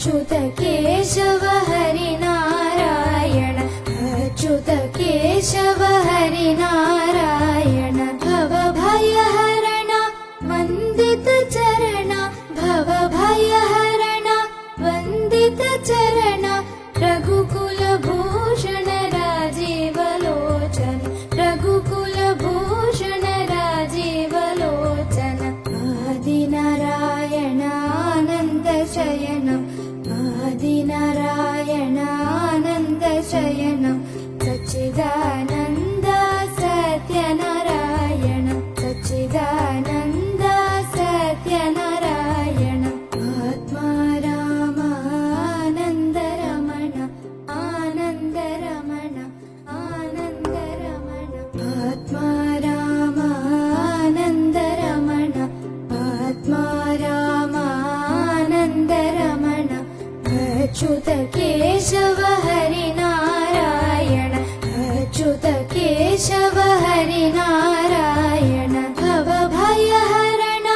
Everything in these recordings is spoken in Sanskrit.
अच्युत केशव हरिनारायण अच्युत केशव हरिनारायण भवभयहरण वन्दित चरण भवभयहरण वन्दित चरण रघुकुलभूषण राजीवलोचन रघुकुलभूषण राजीवलोचन आदिनारायणानन्दशयनं आदिनारायणानन्दशयनं सच्चिदानन्द सत्यनारायणं सच्चिदानन्द सत्यनारायणम् आत्मा रामानन्दरमण आनन्दरमण आनन्दरमण आत्मा रामानन्दरमण आत्मा रामानन्दरमण अच्युत केशव हरिनारायण अच्युत केशव हरिनारायण भवभयहरण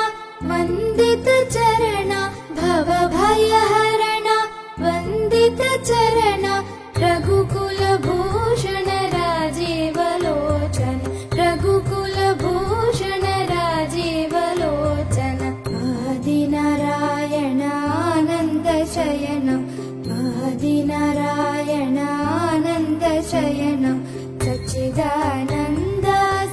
वन्दित चरण भवभयहरण वन्दित चरण रघुकुलभूषण राजीवलोचन रघुकुलभूषण राजीवलोचन आदिनारायणानन्दशयनं आदिनारायणानन्दशयनं सच्चिदानन्द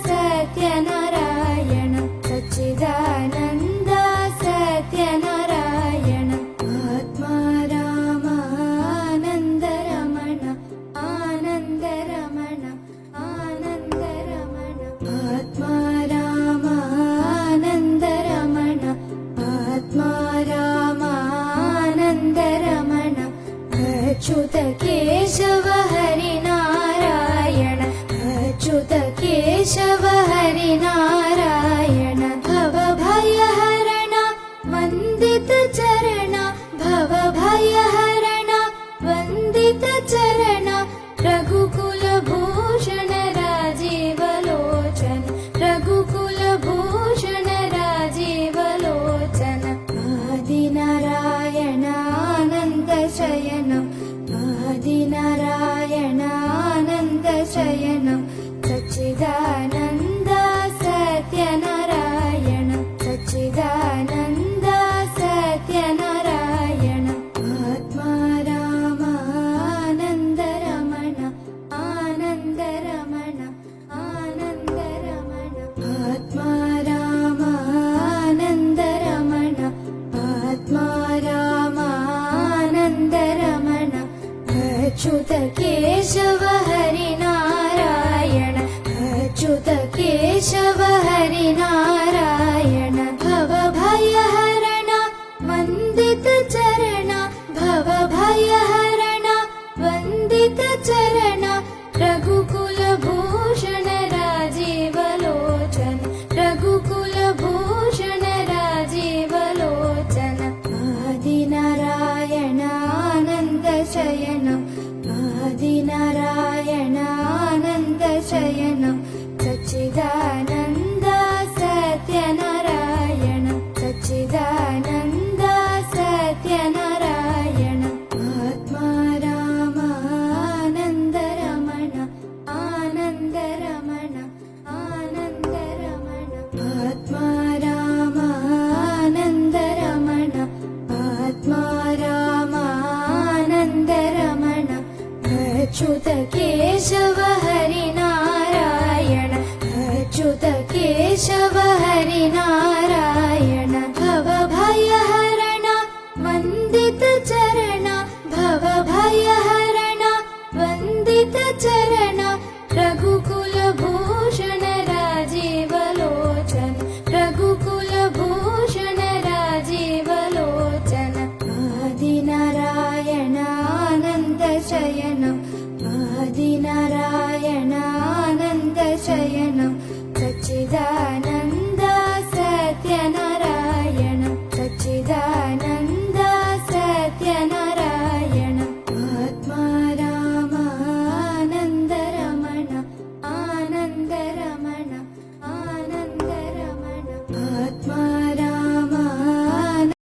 सत्यनारायणं सच्चिदानन्द सत्यनारायणम् आत्मा रामानन्दरमण आनन्दरमण आनन्दरमण आत्मा रामानन्दरमण आत्मा रामानन्दरमण अच्युत केशव हरिनारायण अच्युत केशव हरिनारायण भवभयहरण वन्दित चरण भवभयहरण वन्दित चरण रघुकुलभूषण राजीवलोचन रघुकुलभूषण राजीवलोचन आदिनारायणानन्दशयनं आदिनारायणानन्दशयनं सच्चिदानन्द सत्यनारायणं सच्चिदानन्द सत्यनारायणम् आत्मा रामानन्दरमण आनन्दरमण आनन्दरमण आत्मा रामानन्दरमण आत्मा रामानन्दरमण अच्युत केशव हरिनारायण अच्युत केशव हरिनारायण भवभयहरण वन्दित चरण भवभयहरण वन्दित चरण रघुकुलभूषण राजीवलोचन रघुकुलभूषण राजीवलोचन आदिनारायणानन्दशयनं आदिनारायणानन्दशयनं सच्चिदानन्द सत्यनारायणं सच्चिदानन्द सत्यनारायणम् आत्मा रामानन्दरमण आनन्दरमण आनन्दरमण आत्मा रामानन्दरमण आत्मा रामानन्दरमण अच्युत केशव हरिनारायण अच्युत केशव हरिनारायण भवभयहरण वन्दित चरण भवभयहरण वन्दित चरण रघुकुलभूषण राजीवलोचन रघुकुलभूषण राजीवलोचन आदिनारायणानन्दशयनं आदिनारायणानन्दशयनं सच्चिदानन्द